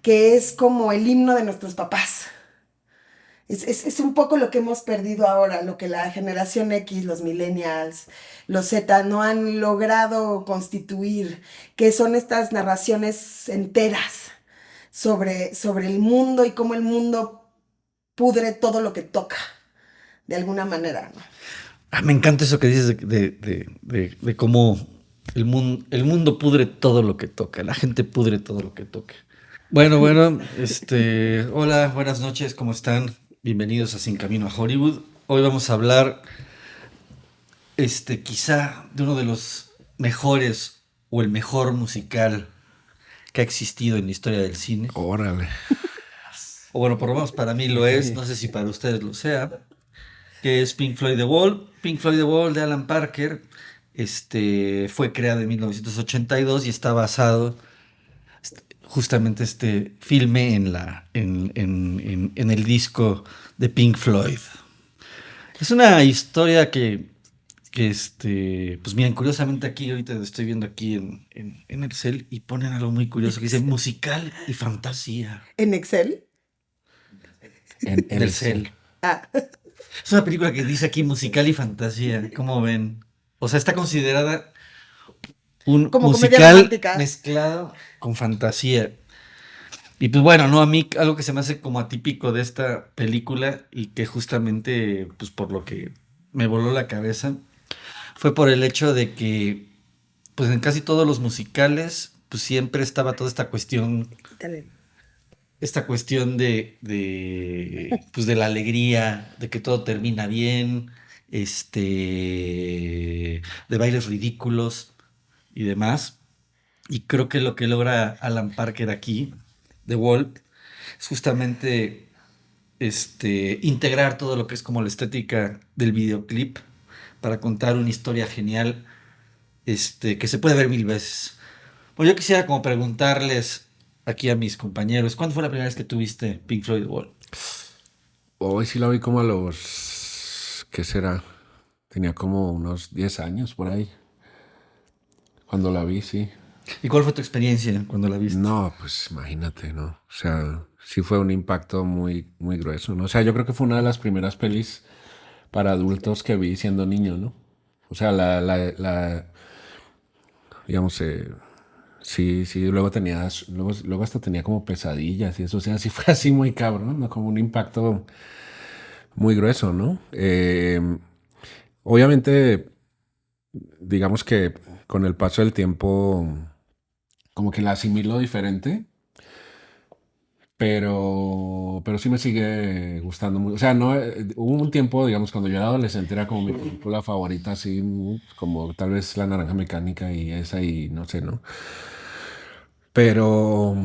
que es como el himno de nuestros papás. Es un poco lo que hemos perdido ahora, lo que la generación X, los millennials, los Z no han logrado constituir, que son estas narraciones enteras sobre el mundo y cómo el mundo pudre todo lo que toca, de alguna manera, ¿no? Me encanta eso que dices de cómo el mundo pudre todo lo que toca, la gente pudre todo lo que toca. Bueno, hola, buenas noches, ¿cómo están? Bienvenidos a Sin Camino a Hollywood. Hoy vamos a hablar, quizá de uno de los mejores o el mejor musical que ha existido en la historia del cine. Órale. O bueno, por lo menos para mí lo es, no sé si para ustedes lo sea, que es Pink Floyd The Wall. Pink Floyd The Wall de Alan Parker, fue creado en 1982 y está basado justamente este filme en el disco de Pink Floyd. Es una historia pues miren, curiosamente aquí, ahorita estoy viendo aquí en el cel y ponen algo muy curioso que dice musical y fantasía. ¿En Excel? En En el cel. Ah, Es una película que dice aquí musical y fantasía, ¿cómo ven? O sea, está considerada un como comedia musical romántica. mezclado con fantasía. Y pues bueno, no, a mí algo que se me hace como atípico de esta película y que justamente, pues por lo que me voló la cabeza, fue por el hecho de que, pues en casi todos los musicales, pues siempre estaba toda Dale. esta cuestión pues de la alegría, de que todo termina bien, de bailes ridículos y demás. Y creo que lo que logra Alan Parker aquí, The Wall, es justamente integrar todo lo que es como la estética del videoclip para contar una historia genial que se puede ver mil veces. Bueno, yo quisiera como preguntarles aquí a mis compañeros, ¿cuándo fue la primera vez que tuviste Pink Floyd The Wall? Hoy sí la vi como a los... ¿Qué será? Tenía como unos 10 años por ahí. Cuando la vi, sí. ¿Y cuál fue tu experiencia cuando la viste? No, pues imagínate, ¿no? O sea, sí fue un impacto muy, muy grueso, ¿no? O sea, yo creo que fue una de las primeras pelis para adultos que vi siendo niño, ¿no? O sea, digamos, sí, sí, luego hasta tenía como pesadillas y eso, o sea, sí fue así muy cabrón, ¿no? Como un impacto muy grueso, ¿no? Obviamente, digamos que con el paso del tiempo, como que la asimilo diferente, pero sí me sigue gustando mucho. O sea, no, hubo un tiempo, digamos, cuando yo era adolescente, era como mi película favorita, así, como tal vez La Naranja Mecánica y esa, y no sé, ¿no? Pero,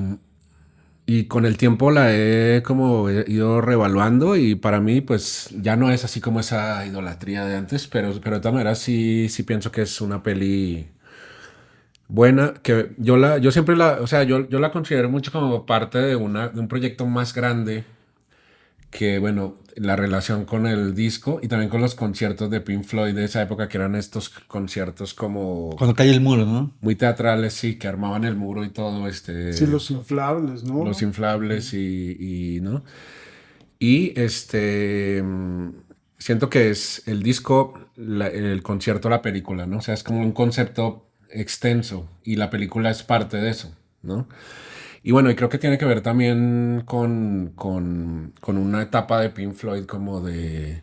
y con el tiempo la he como ido revaluando y para mí pues ya no es así como esa idolatría de antes, pero de todas maneras sí, sí pienso que es una peli buena, que yo siempre o sea, yo la considero mucho como parte de un proyecto más grande que, bueno, la relación con el disco y también con los conciertos de Pink Floyd de esa época, que eran estos conciertos como Cuando cae el muro, ¿no? muy teatrales, sí, que armaban el muro y todo, Sí, los inflables, los ¿no? inflables ¿no? Y siento que es el disco, el concierto, la película, ¿no? O sea, es como un concepto extenso y la película es parte de eso, ¿no? Y bueno, y creo que tiene que ver también con una etapa de Pink Floyd como de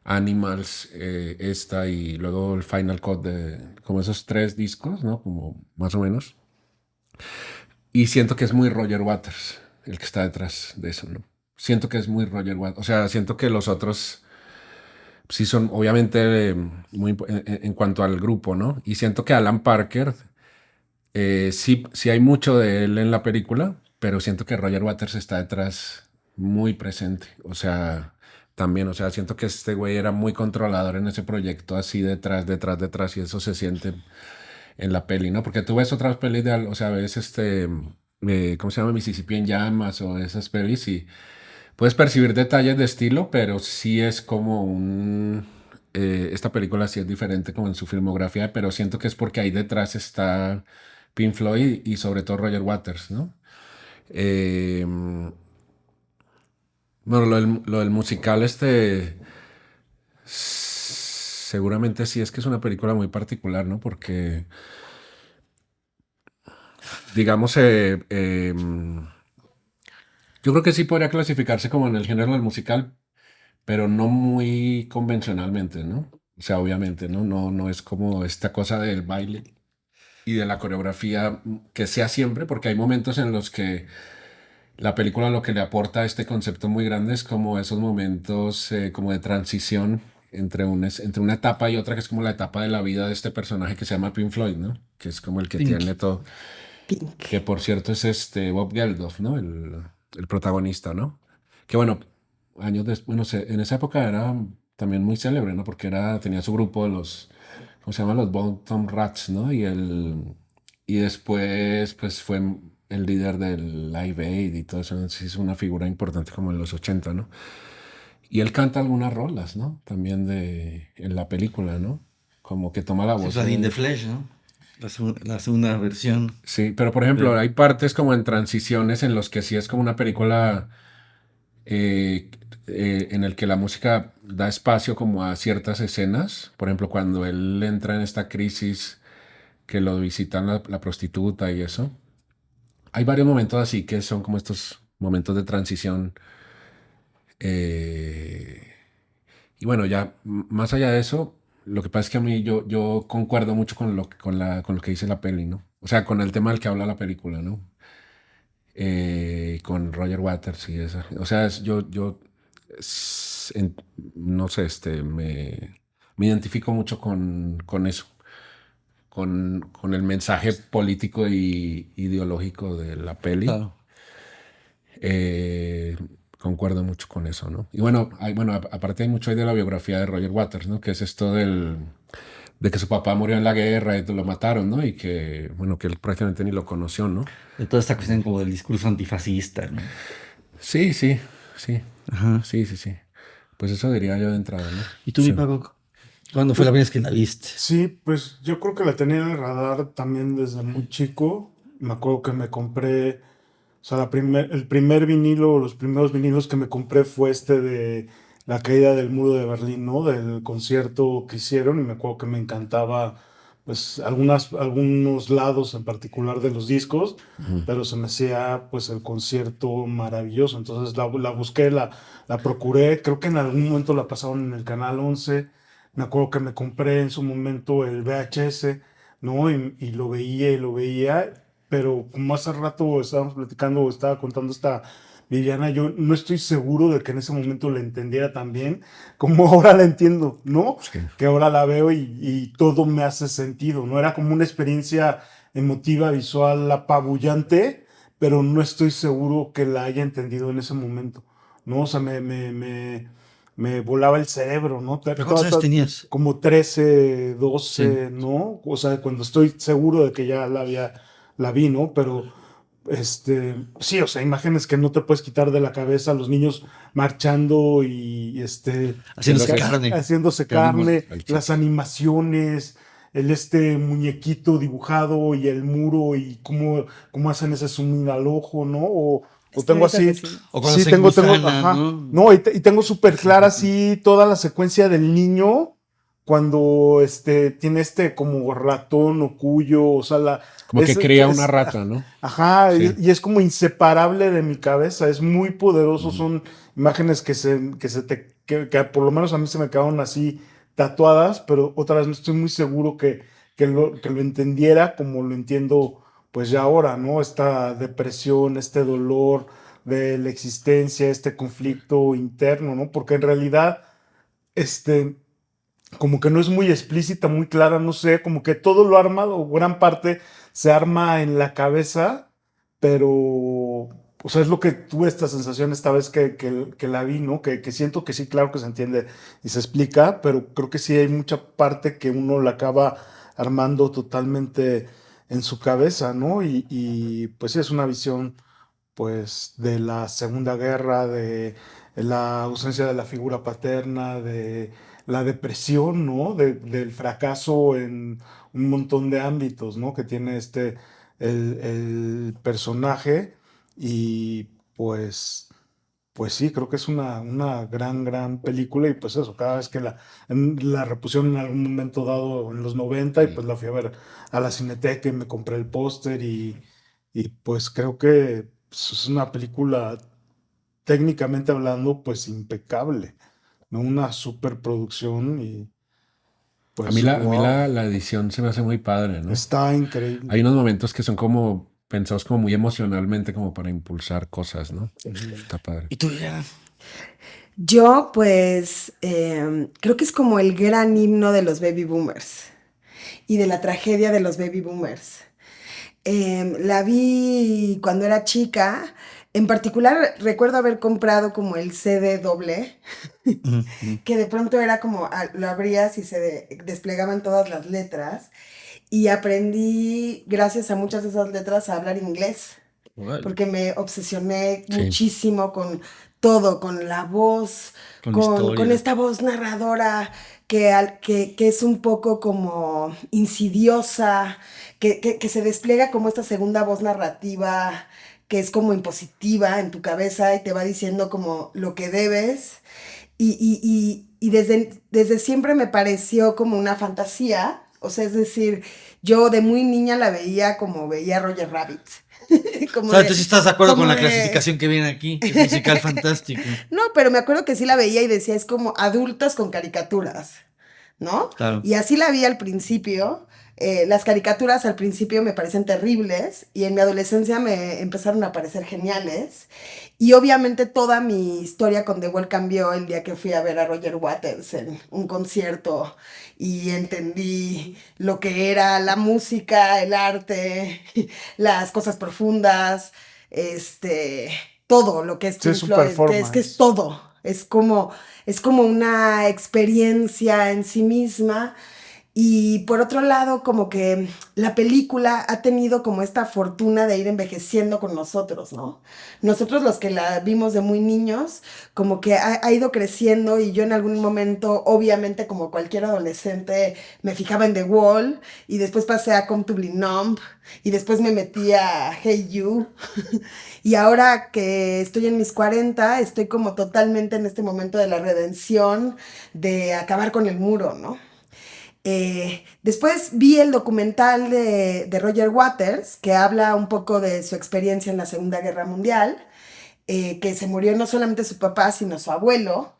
Animals, esta y luego el Final Cut de como esos tres discos, ¿no? Como más o menos. Y siento que es muy Roger Waters el que está detrás de eso, ¿no? Siento que es muy Roger Waters. O sea, siento que los otros sí son, obviamente, en cuanto al grupo, ¿no? Y siento que Alan Parker, sí, sí hay mucho de él en la película, pero siento que Roger Waters está detrás muy presente. O sea, también, o sea, siento que este güey era muy controlador en ese proyecto, así detrás, detrás, detrás, y eso se siente en la peli, ¿no? Porque tú ves otras pelis o sea, ves ¿cómo se llama? Mississippi en llamas o esas pelis y puedes percibir detalles de estilo, pero sí es como esta película sí es diferente como en su filmografía, pero siento que es porque ahí detrás está Pink Floyd y sobre todo Roger Waters, ¿no? Eh, bueno, lo del musical, seguramente sí es que es una película muy particular, ¿no? Porque, digamos, yo creo que sí podría clasificarse como en el género del musical, pero no muy convencionalmente, ¿no? O sea, obviamente, ¿no? No es como esta cosa del baile y de la coreografía que sea siempre, porque hay momentos en los que la película lo que le aporta a este concepto muy grande es como esos momentos como de transición entre una etapa y otra, que es como la etapa de la vida de este personaje que se llama Pink Floyd, ¿no? Que es como el que Pink. tiene todo, que Pink. por cierto es Bob Geldof, ¿no? El protagonista, ¿no? Que bueno, años después, bueno, en esa época era también muy célebre, ¿no? Porque tenía su grupo de los, ¿cómo se llama? Los Bottom Rats, ¿no? Y después, pues fue el líder del Live Aid y todo eso, sí es una figura importante como en los 80, ¿no? Y él canta algunas rolas, ¿no? También en la película, ¿no? Como que toma la Sí, voz la de In the de... Flesh, ¿no? La segunda versión. Sí, pero por ejemplo, hay partes como en transiciones en los que sí es como una película eh, en el que la música da espacio como a ciertas escenas. Por ejemplo, cuando él entra en esta crisis que lo visitan la prostituta y eso. Hay varios momentos así que son como estos momentos de transición. eh, y bueno, ya más allá de eso, lo que pasa es que a mí yo concuerdo mucho con lo que dice la peli, ¿no? O sea, con el tema del que habla la película, ¿no? Con Roger Waters y eso. O sea, yo no sé, me identifico mucho con eso, con el mensaje político y ideológico de la peli. Claro. Eh, concuerdo mucho con eso, ¿no? Y bueno, aparte hay mucho ahí de la biografía de Roger Waters, ¿no? Que es esto de que su papá murió en la guerra y lo mataron, ¿no? Y que, bueno, que él prácticamente ni lo conoció, ¿no? De toda esta cuestión como del discurso antifascista, ¿no? Sí, sí, sí, Ajá. sí. Pues eso diría yo de entrada, ¿no? ¿Y tú, mi Sí. Paco? ¿Cuándo fue Pues la primera vez que la viste? sí, pues yo creo que la tenía en el radar también desde muy chico. Me acuerdo que me compré, o sea, el primer vinilo, los primeros vinilos que me compré fue este de la caída del muro de Berlín, ¿no? Del concierto que hicieron y me acuerdo que me encantaba, pues, algunos lados en particular de los discos, Ujú. pero se me hacía, pues, el concierto maravilloso. Entonces la busqué, la procuré, creo que en algún momento la pasaron en el Canal 11. Me acuerdo que me compré en su momento el VHS, ¿no? Y lo veía y lo veía, pero como hace rato estábamos platicando o estaba contando esta Viviana, yo no estoy seguro de que en ese momento la entendiera tan bien como ahora la entiendo, ¿no? Sí. Que ahora la veo y todo me hace sentido, ¿no? Era como una experiencia emotiva, visual, apabullante, pero no estoy seguro que la haya entendido en ese momento, ¿no? O sea, me volaba el cerebro, ¿no? ¿Pero cuántos años tenías? Como 13 Sí. 12, ¿no? O sea, cuando estoy seguro de que ya la vi, ¿no? Pero, sí, o sea, imágenes que no te puedes quitar de la cabeza, los niños marchando y, Haciéndose Entonces, carne. haciéndose Carne carne, muerta. el las chico. animaciones, muñequito dibujado y el muro y cómo hacen ese zoom al ojo, ¿no? O tengo Esclavitos así, asesinos. O cuando sí, se ajá, engusanan, ¿no? no, y tengo súper clara así toda la secuencia del niño cuando tiene como ratón o cuyo, o sea, Como que cría una es, rata, ¿no? ajá, Sí. y es como inseparable de mi cabeza, es muy poderoso, Ujú. son imágenes que por lo menos a mí se me quedaron así tatuadas, pero otra vez no estoy muy seguro que lo entendiera como lo entiendo pues ya ahora, ¿no? Esta depresión, este dolor de la existencia, este conflicto interno, ¿no? Porque en realidad, este, como que no es muy explícita, muy clara, no sé, como que todo lo arma, o gran parte se arma en la cabeza, pero, o sea, es lo que tuve esta sensación esta vez que la vi, ¿no? Que siento que sí, claro que se entiende y se explica, pero creo que sí hay mucha parte que uno la acaba armando totalmente en su cabeza, ¿no? Pues sí, es una visión pues de la Segunda Guerra, de la ausencia de la figura paterna, de la depresión, ¿no? Del fracaso en un montón de ámbitos, ¿no? Que tiene el personaje Y pues, pues sí, creo que es una gran película y pues eso, cada vez que la repusieron en algún momento dado en los 90 y pues la fui a ver a la Cineteca y me compré el póster y pues creo que pues, es una película técnicamente hablando pues impecable, ¿no? Una superproducción y pues A mí wow, la edición se me hace muy padre, ¿no? está increíble. Hay unos momentos que son como pensados como muy emocionalmente, como para impulsar cosas, ¿no? Está padre. ¿Y tú ya? Yo, pues, creo que es como el gran himno de los baby boomers y de la tragedia de los baby boomers. La vi cuando era chica. En particular, recuerdo haber comprado como el CD doble, Ujú, ujú. que de pronto era como, lo abrías y desplegaban todas las letras. Y aprendí, gracias a muchas de esas letras, a hablar inglés, Órale, porque me obsesioné Sí. muchísimo con todo, con la voz, con la con historia. esta voz narradora que es un poco como insidiosa, que se despliega como esta segunda voz narrativa, que es como impositiva en tu cabeza y te va diciendo como lo que debes. Y desde siempre me pareció como una fantasía, o sea, es decir, yo de muy niña la veía como veía Roger Rabbit, O como sea, de, tú sí estás de acuerdo con como la de, clasificación que viene aquí, que es musical fantástico. no, pero me acuerdo que sí la veía y decía, es como adultos con caricaturas, ¿no? Claro. Y así la vi al principio. Las caricaturas al principio me parecen terribles y en mi adolescencia me empezaron a parecer geniales. Y obviamente toda mi historia con The Wall cambió el día que fui a ver a Roger Waters en un concierto y entendí lo que era la música, el arte, las cosas profundas, este, todo lo que es Sí, es Pink su Floyd, que es performance. todo. Es como una experiencia en sí misma y por otro lado, como que la película ha tenido como esta fortuna de ir envejeciendo con nosotros, ¿no? Nosotros los que la vimos de muy niños, como que ha ido creciendo y yo en algún momento, obviamente como cualquier adolescente, me fijaba en The Wall y después pasé a Come to Be Numb y después me metí a Hey You y ahora que estoy en mis 40 estoy como totalmente en este momento de la redención, de acabar con el muro, ¿no? Después vi el documental de Roger Waters, que habla un poco de su experiencia en la Segunda Guerra Mundial, que se murió no solamente su papá, sino su abuelo.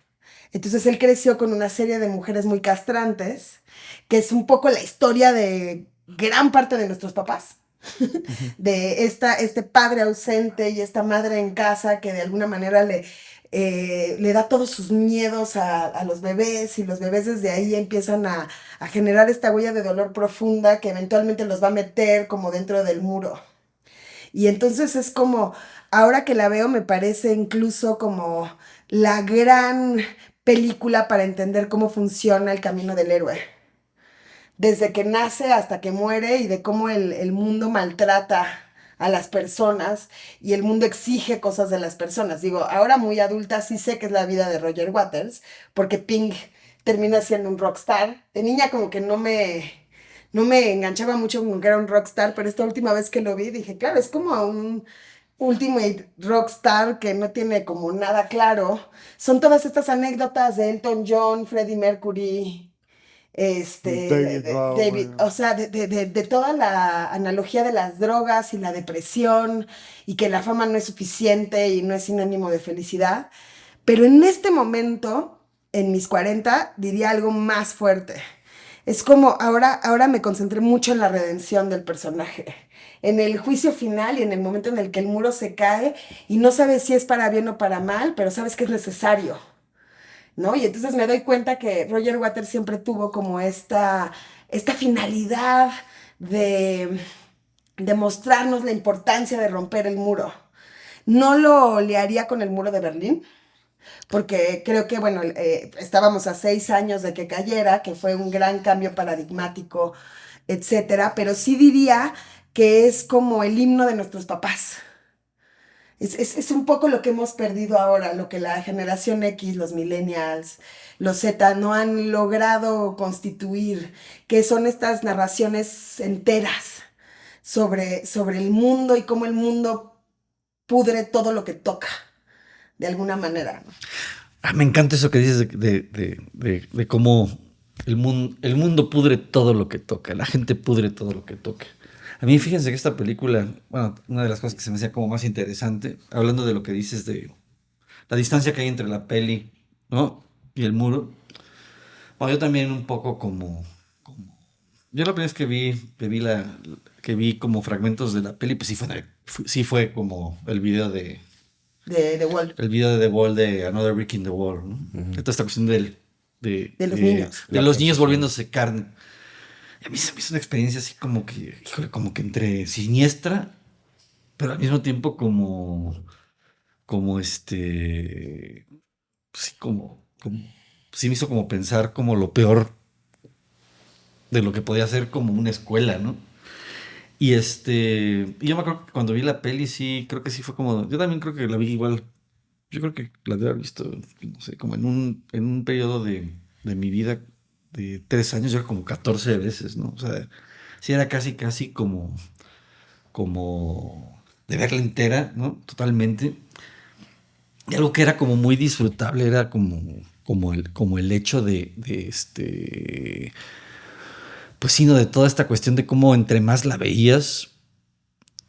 Entonces él creció con una serie de mujeres muy castrantes, que es un poco la historia de gran parte de nuestros papás, Ujú. de este padre ausente y esta madre en casa que de alguna manera le da todos sus miedos a los bebés y los bebés desde ahí empiezan a generar esta huella de dolor profunda que eventualmente los va a meter como dentro del muro. Y entonces es como, ahora que la veo me parece incluso como la gran película para entender cómo funciona el camino del héroe desde que nace hasta que muere y de cómo el mundo maltrata a las personas y el mundo exige cosas de las personas. Digo, ahora muy adulta sí sé que es la vida de Roger Waters, porque Pink termina siendo un rockstar. De niña como que no me enganchaba mucho con que era un rockstar, pero esta última vez que lo vi dije, claro, es como un ultimate rockstar que no tiene como nada claro. Son todas estas anécdotas de Elton John, Freddie Mercury, David David, Bowie. o sea, de toda la analogía de las drogas y la depresión y que la fama no es suficiente y no es sinónimo de felicidad. Pero en este momento, en mis 40 diría algo más fuerte. Es como ahora me concentré mucho en la redención del personaje, en el juicio final y en el momento en el que el muro se cae y no sabes si es para bien o para mal, pero sabes que es necesario. ¿No? Y entonces me doy cuenta que Roger Waters siempre tuvo como esta finalidad de, de mostrarnos la importancia de romper el muro. No lo haría con el muro de Berlín, porque creo que, bueno, estábamos a 6 años de que cayera, que fue un gran cambio paradigmático, etcétera, pero sí diría que es como el himno de nuestros papás. Es un poco lo que hemos perdido ahora, lo que la generación X, los millennials, los Z no han logrado constituir, que son estas narraciones enteras sobre el mundo y cómo el mundo pudre todo lo que toca, de alguna manera, ¿no? Me encanta eso que dices de cómo el mundo pudre todo lo que toca, la gente pudre todo lo que toca. A mí, fíjense que esta película, bueno, una de las cosas que se me hacía como más interesante, hablando de lo que dices de la distancia que hay entre la peli, ¿no? Y el muro. Bueno, yo también un poco yo la primera vez que vi como fragmentos de la peli, pues sí fue como De The Wall, el video de The Wall de Another Brick in the Wall, ¿no? Toda esta cuestión de los niños. de los niños volviéndose carne. Y a mí se me hizo una experiencia así como que, híjole, como que entre siniestra, pero al mismo tiempo sí, sí me hizo como pensar como lo peor de lo que podía ser como una escuela, ¿no? Y yo me acuerdo que cuando vi la peli, sí, creo que sí fue como, yo también creo que la vi igual, yo creo que la debe haber visto, no sé, como en un periodo de mi vida de 3 años, yo creo como 14 veces, ¿no? O sea, sí era casi como de verla entera, ¿no? Totalmente. Y algo que era como muy disfrutable era como el hecho pues sí, ¿no? De toda esta cuestión de cómo entre más la veías,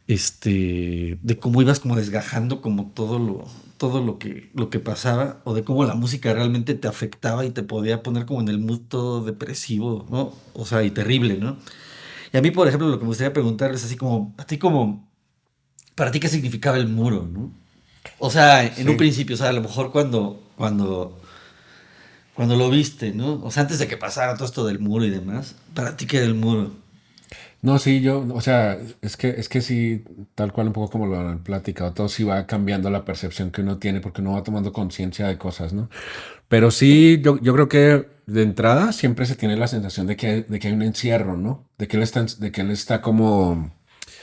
de cómo ibas como desgajando como todo lo que pasaba, o de cómo la música realmente te afectaba y te podía poner como en el mood todo depresivo, ¿no? O sea, y terrible, ¿no? Y a mí, por ejemplo, lo que me gustaría preguntarles así como, para ti, ¿qué significaba el muro, ¿no? O sea, en un Sí. principio, o sea, a lo mejor cuando lo viste, ¿no? O sea, antes de que pasara todo esto del muro y demás, para ti, ¿qué era el muro? No, sí, o sea, es que sí, tal cual un poco como lo han platicado, todo sí va cambiando la percepción que uno tiene porque uno va tomando conciencia de cosas, ¿no? Pero sí, yo creo que de entrada siempre se tiene la sensación de que hay un encierro, ¿no? De que él está como,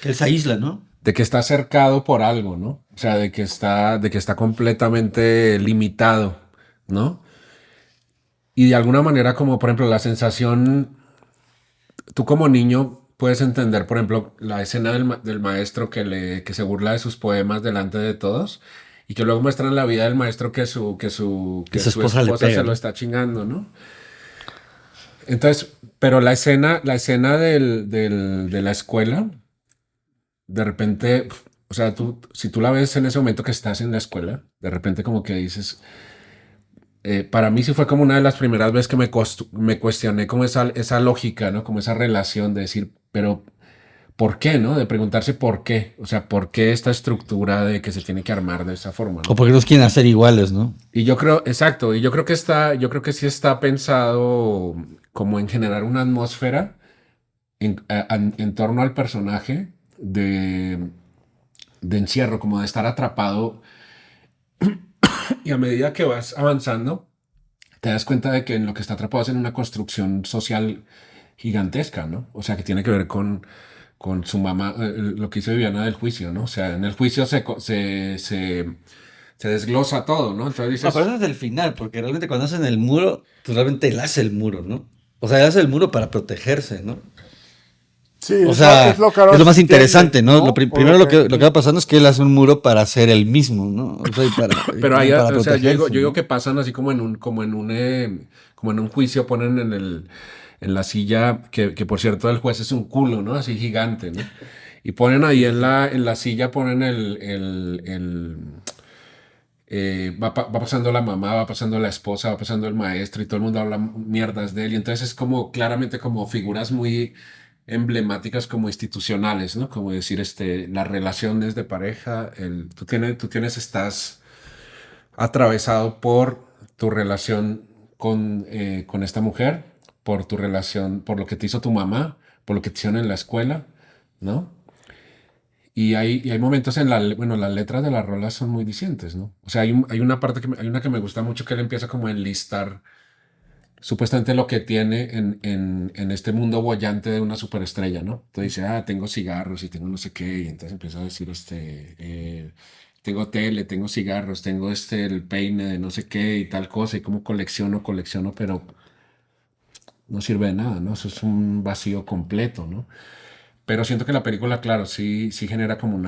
Que él se aísla, ¿no? de que está cercado por algo, ¿no? O sea, de que está completamente limitado, ¿no? Y de alguna manera como, por ejemplo, la sensación, tú como niño puedes entender, por ejemplo, la escena del maestro que se burla de sus poemas delante de todos y que luego muestran la vida del maestro que su, que su, Que que su su esposa le esposa pega, se lo ¿no? está chingando, ¿no? Entonces, pero la escena de la escuela, de repente, o sea, si tú la ves en ese momento que estás en la escuela, de repente como que dices, para mí sí fue como una de las primeras veces que me cuestioné como esa lógica, ¿no? Como esa relación de decir, pero ¿por qué, no? De preguntarse por qué. O sea, ¿por qué esta estructura de que se tiene que armar de esa forma, O ¿no? porque los quieren hacer iguales, ¿no? Y yo creo, exacto, y yo creo que sí está pensado como en generar una atmósfera en torno al personaje de encierro, como de estar atrapado. Y a medida que vas avanzando, te das cuenta de que en lo que está atrapado es en una construcción social gigantesca, ¿no? O sea, que tiene que ver con su mamá, lo que hizo Viviana del juicio, ¿no? O sea, en el juicio se desglosa todo, ¿no? Entonces No, pero dices, eso es el final, porque realmente cuando hacen el muro, pues realmente él hace el muro, ¿no? O sea, él hace el muro para protegerse, ¿no? Sí, O es sea, lo que ahora es lo se más entiende, interesante, ¿no? ¿no? O Primero lo lo que va pasando es que él hace un muro para ser él mismo, ¿no? O sea, y pero ahí, como para o sea, yo digo, protegerse, yo digo ¿no? que pasan así como en un juicio, ponen en la silla, que por cierto el juez es un culo, ¿no? Así gigante, ¿no? Y ponen ahí Sí, sí, en sí. la silla, ponen va pasando la mamá, va pasando la esposa, va pasando el maestro y todo el mundo habla mierdas de él. Y entonces es como claramente como figuras muy emblemáticas como institucionales, ¿no? Como decir, las relaciones de pareja, estás atravesado por tu relación con esta mujer, por tu relación, por lo que te hizo tu mamá, por lo que te hicieron en la escuela, ¿no? Y hay momentos bueno, las letras de las rolas son muy distintas, ¿no? O sea, hay una parte hay una que me gusta mucho que él empieza como a enlistar supuestamente lo que tiene en este mundo boyante de una superestrella, ¿no? Entonces dice, tengo cigarros y tengo no sé qué, y entonces empieza a decir, tengo tele, tengo cigarros, tengo el peine de no sé qué y tal cosa, y como colecciono, pero no sirve de nada, ¿no? Eso es un vacío completo, ¿no? Pero siento que la película, claro, sí genera como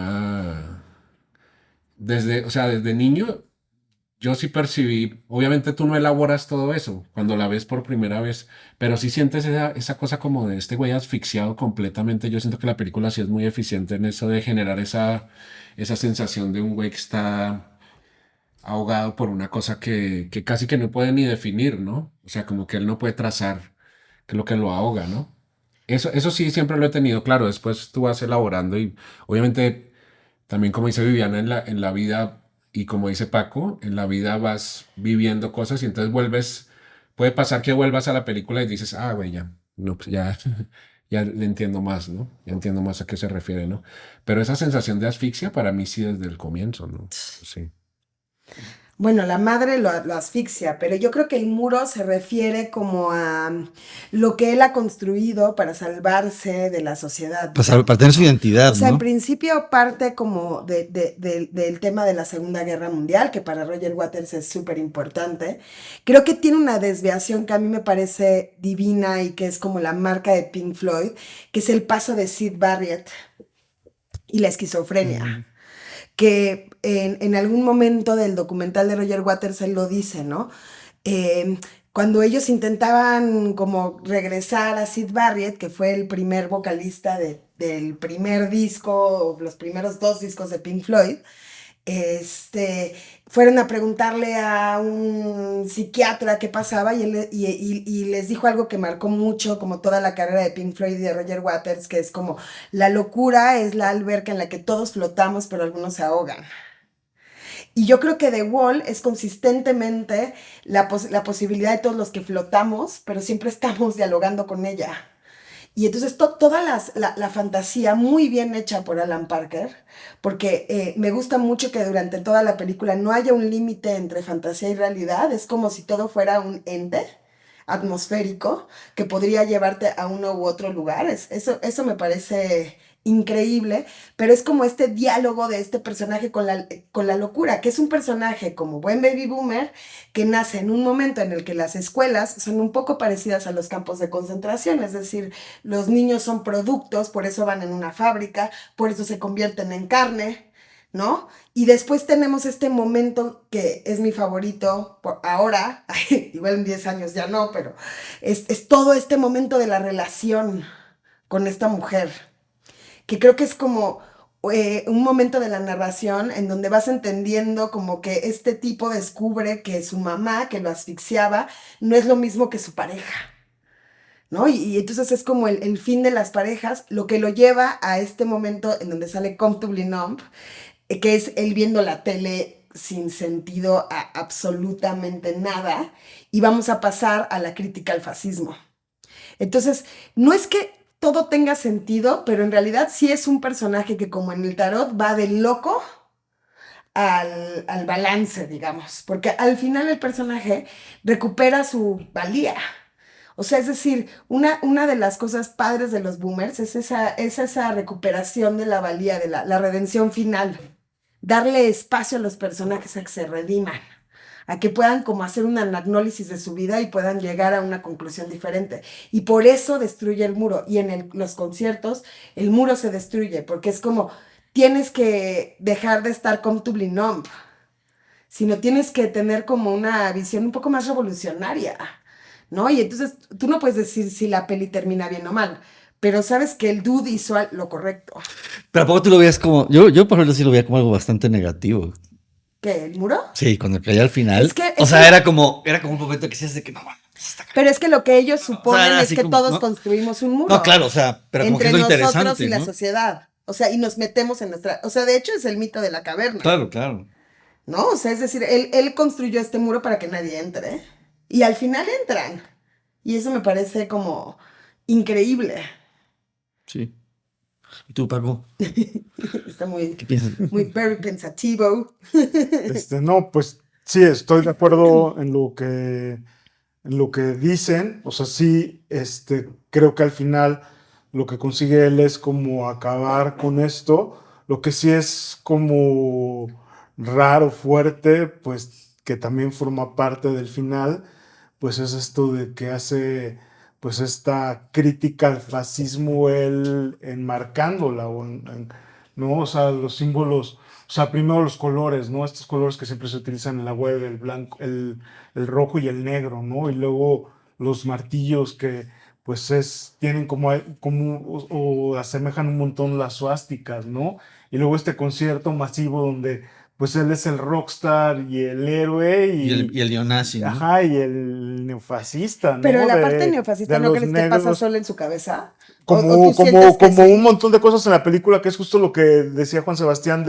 o sea, desde niño, yo sí percibí, obviamente tú no elaboras todo eso cuando la ves por primera vez, pero sí sientes esa cosa como de este güey asfixiado completamente. Yo siento que la película sí es muy eficiente en eso de generar esa sensación de un güey que está ahogado por una cosa que casi que no puede ni definir, ¿no? O sea, como que él no puede trazar qué es lo que lo ahoga, ¿no? Eso sí siempre lo he tenido claro. Después tú vas elaborando y obviamente también como dice Viviana en la vida y como dice Paco, en la vida vas viviendo cosas y entonces puede pasar que vuelvas a la película y dices, ah, güey, ya, no, pues ya, ya le entiendo más, ¿no? Ya entiendo más a qué se refiere, ¿no? Pero esa sensación de asfixia para mí sí desde el comienzo, ¿no? Sí. Bueno, la madre lo asfixia, pero yo creo que el muro se refiere como a lo que él ha construido para salvarse de la sociedad, Pues digamos, para tener su ¿no? identidad, O sea, en ¿no? principio parte como del tema de la Segunda Guerra Mundial, que para Roger Waters es súper importante. Creo que tiene una desviación que a mí me parece divina y que es como la marca de Pink Floyd, que es el paso de Syd Barrett y la esquizofrenia que en algún momento del documental de Roger Waters él lo dice, ¿no? Eh, Cuando ellos intentaban como regresar a Syd Barrett, que fue el primer vocalista del primer disco, los primeros dos discos de Pink Floyd, fueron a preguntarle a un psiquiatra qué pasaba y les dijo algo que marcó mucho como toda la carrera de Pink Floyd y de Roger Waters, que es como la locura es la alberca en la que todos flotamos pero algunos se ahogan. Y yo creo que The Wall es consistentemente la posibilidad de todos los que flotamos, pero siempre estamos dialogando con ella. Y entonces toda la fantasía muy bien hecha por Alan Parker, porque me gusta mucho que durante toda la película no haya un límite entre fantasía y realidad, es como si todo fuera un ente atmosférico que podría llevarte a uno u otro lugar. Eso me parece increíble, pero es como este diálogo de este personaje con la locura, que es un personaje como buen baby boomer que nace en un momento en el que las escuelas son un poco parecidas a los campos de concentración, es decir, los niños son productos, por eso van en una fábrica, por eso se convierten en carne, ¿no? Y después tenemos este momento que es mi favorito por ahora, igual en 10 años ya no, pero es todo este momento de la relación con esta mujer, que creo que es como un momento de la narración en donde vas entendiendo como que este tipo descubre que su mamá, que lo asfixiaba, no es lo mismo que su pareja. ¿No? Y entonces es como el fin de las parejas, lo que lo lleva a este momento en donde sale Comfortably Numb, que es él viendo la tele sin sentido a absolutamente nada, y vamos a pasar a la crítica al fascismo. Entonces, no es que todo tenga sentido, pero en realidad sí es un personaje que como en el tarot va del loco al balance, digamos, porque al final el personaje recupera su valía. O sea, es decir, una de las cosas padres de los boomers es esa recuperación de la valía, de la redención final. Darle espacio a los personajes a que se rediman, a que puedan como hacer un análisis de su vida y puedan llegar a una conclusión diferente. Y por eso destruye el muro. Y en los conciertos el muro se destruye, porque es como, tienes que dejar de estar comfortably numb, sino tienes que tener como una visión un poco más revolucionaria, ¿no? Y entonces tú no puedes decir si la peli termina bien o mal, pero sabes que el dude hizo lo correcto. Pero ¿a poco tú lo veías como, yo por ejemplo sí lo veía como algo bastante negativo? ¿Qué? ¿El muro? Sí, cuando caía al final. Es que era como un momento que decías de que no, pero es que lo que ellos suponen era es así que como, todos ¿no? construimos un muro. No, claro, o sea, pero como que entre es lo nosotros interesante, y la ¿no? sociedad. O sea, y nos metemos en nuestra. O sea, de hecho es el mito de la caverna. Claro, claro. ¿No? O sea, es decir, él construyó este muro para que nadie entre. Y al final entran. Y eso me parece como increíble. Sí. ¿Y tú, Paco? Está muy, ¿Qué piensas? muy very pensativo. No, pues sí, estoy de acuerdo en lo que dicen. O sea, sí, creo que al final lo que consigue él es como acabar con esto. Lo que sí es como raro, fuerte, pues que también forma parte del final, pues es esto de que hace pues esta crítica al fascismo él enmarcándola, ¿no? O sea, los símbolos O sea, primero los colores, ¿no? Estos colores que siempre se utilizan en la web, el blanco, el rojo y el negro, ¿no? Y luego los martillos que pues tienen o asemejan un montón las suásticas, ¿no? Y luego este concierto masivo donde pues él es el rockstar y el héroe Y el neonazi, ¿no? ajá, y el neofascista, ¿no? Pero la parte neofascista, de ¿no los crees que pasa negros. solo en su cabeza? Como, ¿O tú sientes que como sí? un montón de cosas en la película, que es justo lo que decía Juan Sebastián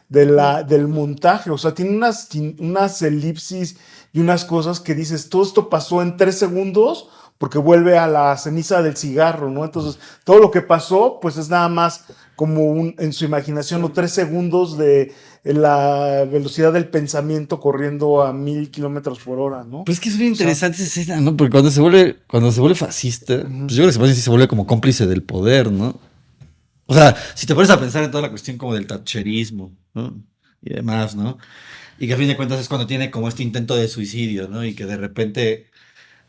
del montaje. O sea, tiene unas elipsis y unas cosas que dices, todo esto pasó en 3 segundos porque vuelve a la ceniza del cigarro, ¿no? Entonces, todo lo que pasó, pues es nada más como en su imaginación, o 3 segundos de la velocidad del pensamiento corriendo a 1000 km/h, ¿no? Pues es que es bien interesante esa escena, ¿no? Porque cuando se vuelve fascista, pues yo creo que se vuelve como cómplice del poder, ¿no? O sea, si te pones a pensar en toda la cuestión como del thatcherismo, ¿no? Y demás, ¿no? Y que a fin de cuentas es cuando tiene como este intento de suicidio, ¿no? Y que de repente,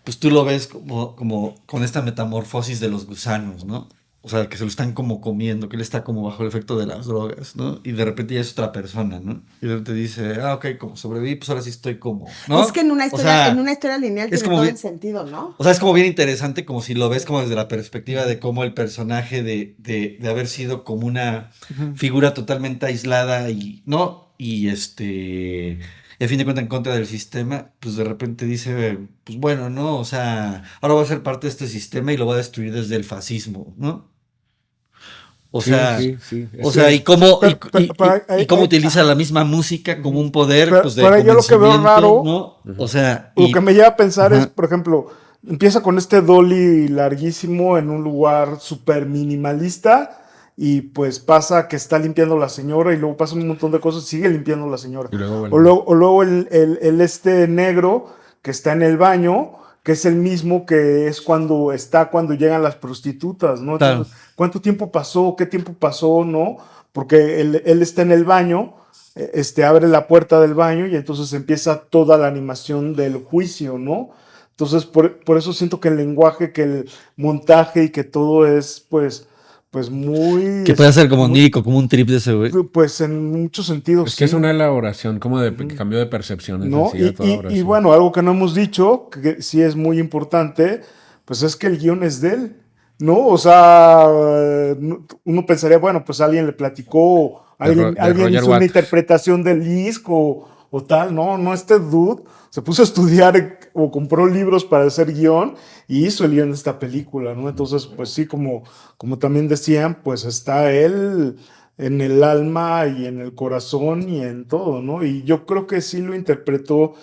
pues tú lo ves como con esta metamorfosis de los gusanos, ¿no? O sea, que se lo están como comiendo, que él está como bajo el efecto de las drogas, ¿no? Y de repente ya es otra persona, ¿no? Y de repente dice, ok, como sobreviví, pues ahora sí estoy como, ¿no? Es que en una O historia, sea, en una historia lineal es tiene como todo bien- el sentido, ¿no? o sea, es como bien interesante, como si lo ves como desde la perspectiva de cómo el personaje de haber sido como una figura totalmente aislada y, ¿no? Y a fin de cuentas en contra del sistema, pues de repente dice, pues bueno, ¿no? O sea, ahora voy a ser parte de este sistema y lo voy a destruir desde el fascismo, ¿no? O Sí, sea, sí, sí. o Es sea, que y cómo, y, Pero y cómo utiliza ajá. la misma música como un poder, pues, de Pero yo lo que veo convencimiento, raro, ¿no? O sea, lo que me lleva a pensar es, ajá. por ejemplo, empieza con este dolly larguísimo en un lugar súper minimalista y pues pasa que está limpiando la señora y luego pasa un montón de cosas, sigue limpiando la señora. y luego O vuelve. luego el este negro que está en el baño, que es el mismo que es cuando llegan las prostitutas, ¿no? Claro. Entonces, ¿cuánto tiempo pasó? ¿Qué tiempo pasó? ¿No? Porque él está en el baño, abre la puerta del baño y entonces empieza toda la animación del juicio, ¿no? Entonces, por eso siento que el lenguaje, que el montaje y que todo es, pues muy, Que puede ser como onírico, como un trip de ese güey. pues en muchos sentidos, Es que es sí. una elaboración como de cambio de percepciones. ¿No? Así, de toda Y oración. bueno, algo que no hemos dicho, que sí es muy importante, pues es que el guión es de él, ¿no? O sea, uno pensaría, bueno, pues alguien le platicó, alguien Roger hizo una Waters. interpretación del disco o tal, no, este dude se puso a estudiar o compró libros para hacer guión y hizo el guión de esta película, ¿no? Entonces, pues sí, como también decían, pues está él en el alma y en el corazón y en todo, ¿no? Y yo creo que sí lo interpretó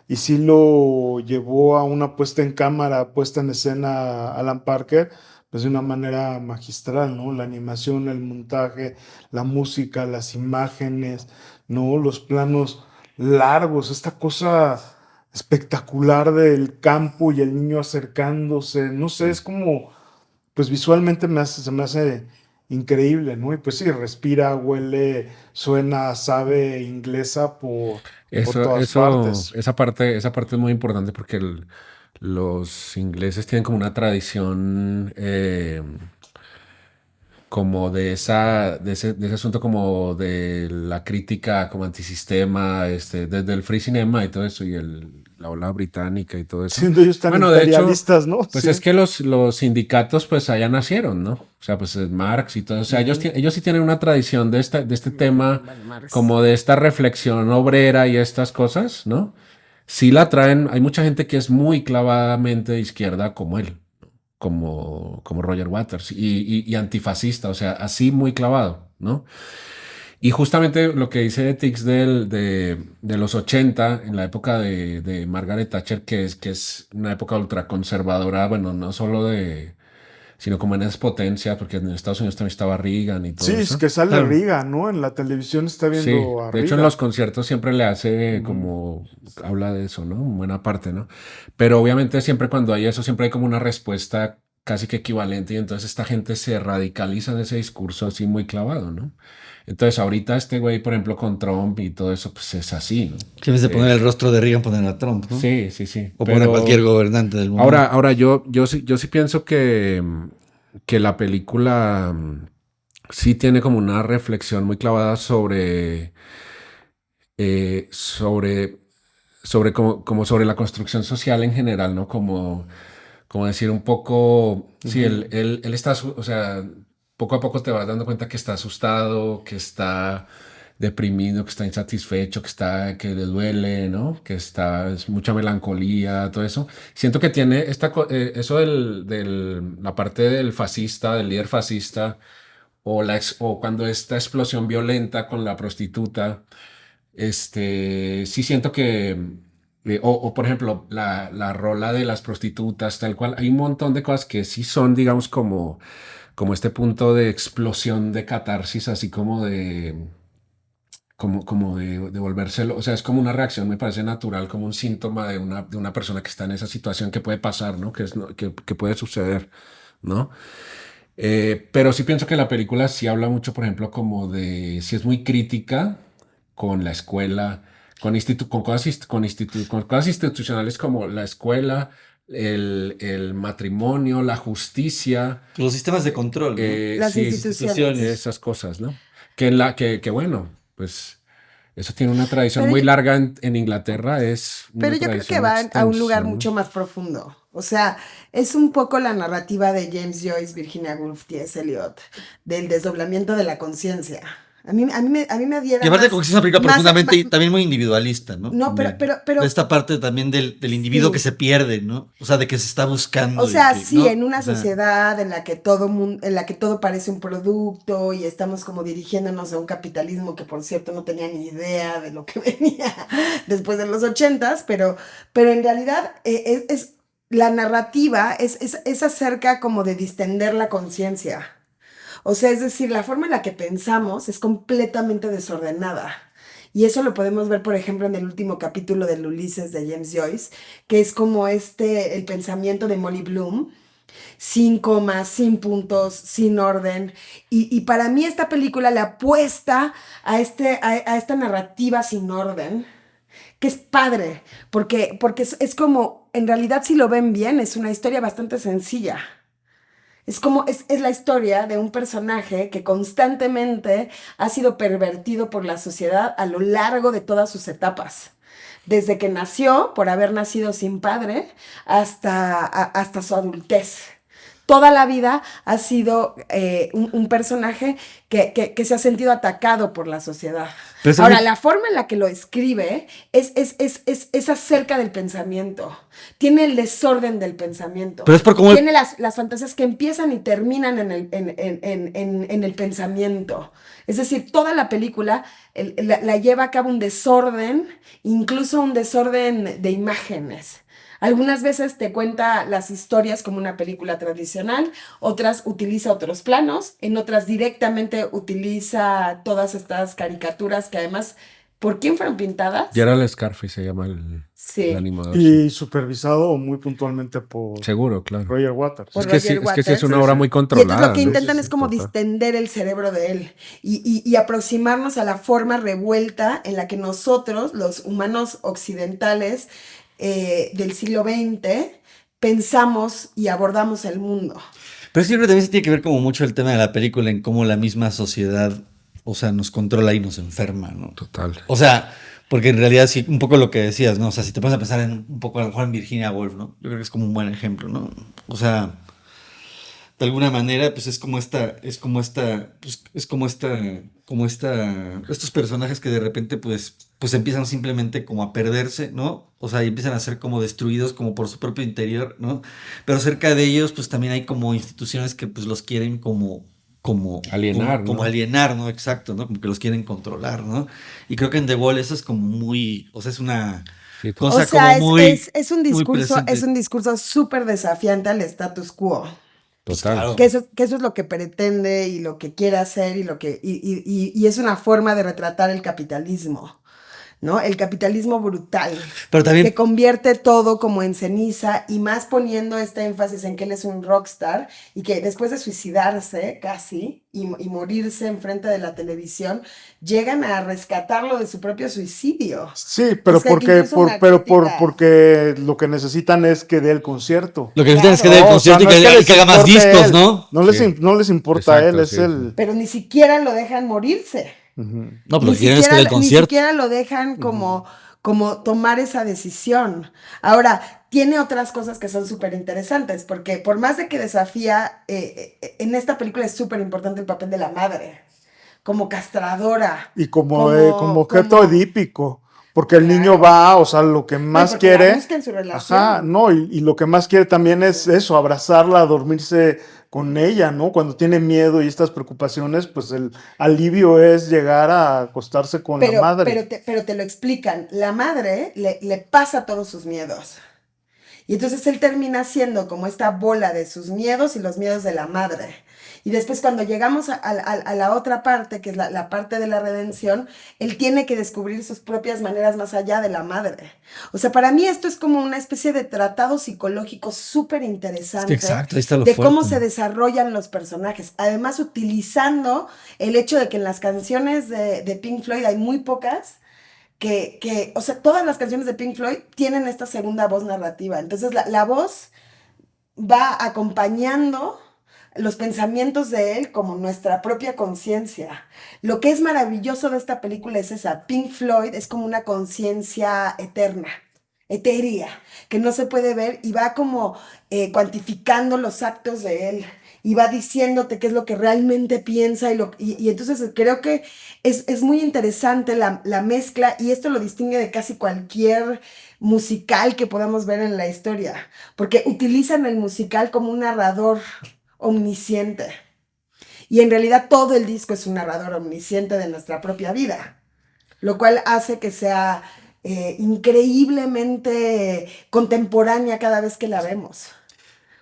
y sí lo llevó a una puesta en cámara, puesta en escena Alan Parker, pues de una manera magistral, ¿no? La animación, el montaje, la música, las imágenes, ¿no? Los planos largos, esta cosa espectacular del campo y el niño acercándose, no sé, es como, pues visualmente se me hace increíble, ¿no? Y pues sí, respira, huele, suena, sabe inglesa por todas partes. Esa parte es muy importante porque los ingleses tienen como una tradición como de ese asunto como de la crítica como antisistema, desde el free cinema y todo eso, y la ola británica y todo eso. Siendo ellos tan Bueno, de hecho, imperialistas, ¿no? pues Sí. es que los sindicatos pues allá nacieron, ¿no? O sea, pues Marx y todo. O sea, ellos sí tienen una tradición de este tema, como de esta reflexión obrera y estas cosas, ¿no? Sí la traen. Hay mucha gente que es muy clavadamente de izquierda como él, como Roger Waters, y antifascista, o sea, así muy clavado, ¿no? Y justamente lo que dice Tix de los 80, en la época de Margaret Thatcher, que es una época ultraconservadora, bueno, no solo sino como en esa potencia, porque en Estados Unidos también estaba Reagan y todo Sí, es eso. que sale Claro. Reagan, ¿no? En la televisión está Sí, viendo a de hecho en Reagan. los conciertos siempre le hace como, habla de eso, ¿no? En buena parte, ¿no? Pero obviamente siempre cuando hay eso, siempre hay como una respuesta casi que equivalente y entonces esta gente se radicaliza en ese discurso así muy clavado, ¿no? Entonces ahorita este güey, por ejemplo, con Trump y todo eso, pues es así, ¿no? Que en vez de poner el rostro de Reagan, poner a Trump, ¿no? Sí, sí, sí. O poner a cualquier gobernante del mundo. Ahora yo sí pienso que la película sí tiene como una reflexión muy clavada sobre como sobre la construcción social en general, ¿no? Como decir un poco, sí, él está, o sea, poco a poco te vas dando cuenta que está asustado, que está deprimido, que está insatisfecho, que le duele, ¿no? Es mucha melancolía, todo eso. Siento que tiene eso la parte del fascista, del líder fascista, o cuando esta explosión violenta con la prostituta, sí siento que, o por ejemplo, la rola de las prostitutas, tal cual, hay un montón de cosas que sí son, digamos, como este punto de explosión de catarsis, así como de volvérselo, o sea, es como una reacción, me parece natural, como un síntoma de una persona que está en esa situación que puede pasar, ¿no? Que puede suceder, ¿no? Pero sí pienso que la película sí habla mucho, por ejemplo, sí es muy crítica con la escuela, con cosas institucionales como la escuela, el matrimonio, la justicia, Los sistemas de control, ¿no? Las sí, instituciones. esas cosas, ¿no? Que bueno, pues eso tiene una tradición Pero muy yo, larga en Inglaterra, es pero una yo creo que tradición va a un extensa, lugar ¿no? mucho más profundo. O sea, es un poco la narrativa de James Joyce, Virginia Woolf, T.S. Eliot, del desdoblamiento de la conciencia. A mí me Y adhiera aparte como que es una película más, profundamente y también muy individualista, ¿no? no, pero, También. pero, De pero, esta parte también del individuo que sí. se pierde, ¿no? O sea, de que se está O buscando y sea, que, sí, ¿no? en O una sea, sociedad en la que todo parece un producto y estamos como dirigiéndonos a un capitalismo que por cierto no tenía ni idea de lo que venía después de los ochentas, pero en realidad la narrativa es acerca como de distender la conciencia. O sea, es decir, la forma en la que pensamos es completamente desordenada. Y eso lo podemos ver, por ejemplo, en el último capítulo del Ulises de James Joyce, que es como el pensamiento de Molly Bloom, sin comas, sin puntos, sin orden. Y para mí esta película le apuesta a esta narrativa sin orden, que es padre, porque es como, en realidad si lo ven bien, es una historia bastante sencilla. Es la historia de un personaje que constantemente ha sido pervertido por la sociedad a lo largo de todas sus etapas. Desde que nació, por haber nacido sin padre, hasta su adultez. Toda la vida ha sido un personaje que se ha sentido atacado por la sociedad. pero es Ahora, muy, la forma en la que lo escribe es acerca del pensamiento. Tiene el desorden del pensamiento. pero es por cómo Tiene las fantasías que empiezan y terminan en el pensamiento. Es decir, toda la película la lleva a cabo un desorden, incluso un desorden de imágenes. Algunas veces te cuenta las historias como una película tradicional, otras utiliza otros planos, en otras directamente utiliza todas estas caricaturas que además, ¿por quién fueron pintadas? Gerald Scarfe se llama el Sí, animador, sí. Y supervisado muy puntualmente por Seguro, claro. Roger Waters. Es por que sí, Roger es que sí es Waters. una Sí, obra sí. muy Y entonces lo controlada, que ¿no? intentan Sí, es sí, como Total. distender el cerebro de él y aproximarnos a la forma revuelta en la que nosotros, los humanos occidentales del siglo XX, pensamos y abordamos el mundo. pero es que yo creo que también se tiene que ver como mucho el tema de la película en cómo la misma sociedad, o sea, nos controla y nos enferma, ¿no? Total. O sea, porque en realidad sí, un poco lo que decías, ¿no? O sea, si te pones a pensar en un poco a lo mejor en Virginia Woolf, ¿no? Yo creo que es como un buen ejemplo, ¿no? O sea, de alguna manera, pues estos personajes que de repente, pues empiezan simplemente como a perderse, ¿no? O sea, y empiezan a ser como destruidos como por su propio interior, ¿no? Pero cerca de ellos, pues también hay como instituciones que pues los quieren Alienar, como ¿no? alienar, ¿no? Exacto, ¿no? Como que los quieren controlar, ¿no? Y creo que en The Wall eso es como muy, o sea, es una Sí, O cosa sea, como muy, es un muy discurso, es presente. un discurso súper desafiante al status quo. Pues total. claro. Que eso es lo que pretende y lo que quiere hacer y es una forma de retratar el capitalismo, ¿no? El capitalismo brutal, Pero también, que convierte todo como en ceniza y más poniendo este énfasis en que él es un rockstar y que después de suicidarse casi y morirse enfrente de la televisión, llegan a rescatarlo de su propio suicidio. Sí, pero Es que incluso una crítica- porque lo que necesitan es que dé el concierto. lo que necesitan es que Claro. dé el No, o sea, concierto no es y les que haga más importe discos, él. ¿no? Sí. No les importa a él, Exacto, es sí, el... Pero ni siquiera lo dejan morirse. Ujú. No, pero lo Ni que quieren es que dé el siquiera, ni concierto. siquiera lo dejan como tomar esa decisión. Ahora, tiene otras cosas que son súper interesantes, porque por más de que desafía, en esta película es súper importante el papel de la madre, como castradora. Y como objeto como- edípico, porque el Claro. niño va, o sea, lo que No, y más porque la quiere, busca en su relación. ajá, no, y lo que más quiere también es eso, abrazarla, dormirse con ella, ¿no? Cuando tiene miedo y estas preocupaciones, pues el alivio es llegar a acostarse con la madre. Pero te lo explican. La madre le pasa todos sus miedos. Y entonces él termina siendo como esta bola de sus miedos y los miedos de la madre. Y después cuando llegamos a la otra parte, que es la parte de la redención, él tiene que descubrir sus propias maneras más allá de la madre. O sea, para mí esto es como una especie de tratado psicológico súper Es interesante. que exacto, ahí está lo De cómo fuerte. se desarrollan los personajes. Además, utilizando el hecho de que en las canciones de Pink Floyd hay muy pocas o sea, todas las canciones de Pink Floyd tienen esta segunda voz narrativa. Entonces, la voz va acompañando los pensamientos de él como nuestra propia conciencia. Lo que es maravilloso de esta película es esa. Pink Floyd es como una conciencia eterna, etérea, que no se puede ver y va como cuantificando los actos de él y va diciéndote qué es lo que realmente piensa y entonces creo que es muy interesante la mezcla y esto lo distingue de casi cualquier musical que podamos ver en la historia, porque utilizan el musical como un narrador omnisciente y en realidad todo el disco es un narrador omnisciente de nuestra propia vida, lo cual hace que sea increíblemente contemporánea cada vez que la vemos.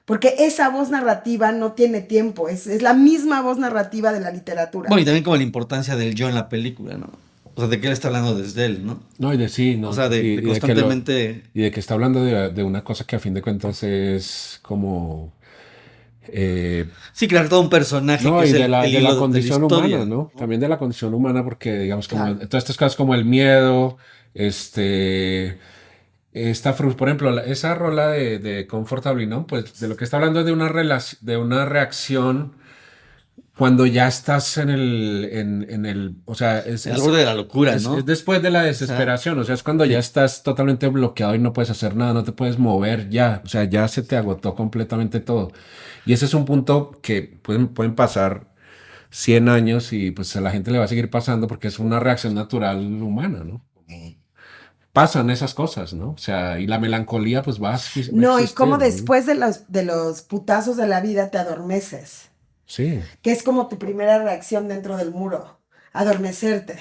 Porque esa voz narrativa no tiene tiempo, es la misma voz narrativa de la literatura. Bueno, y también como la importancia del yo en la película, ¿no? O sea, de que él está hablando desde él, ¿no? No, y de sí, ¿no? O sea, de Y de que constantemente... y de que está hablando de una cosa que a fin de cuentas es como... Sí, crear todo un personaje No, que y es de el la hilo condición historia, humana, ¿no? También de la condición humana, porque digamos, como Claro. todas estas cosas como el miedo, por ejemplo, esa rola de Comfortably, ¿no? Pues de lo que está hablando es de de una reacción cuando ya estás o sea, al borde de la locura, ¿no? es después de la desesperación, o sea, es cuando ya estás totalmente bloqueado y no puedes hacer nada, no te puedes mover ya, o sea, ya se te agotó completamente todo. Y ese es un punto que pueden pasar 100 años y pues a la gente le va a seguir pasando porque es una reacción natural humana, ¿no? Pasan esas cosas, ¿no? O sea, y la melancolía pues va a No, y existir, cómo ¿no? después de los putazos de la vida te adormeces, Sí. que es como tu primera reacción dentro del muro, adormecerte,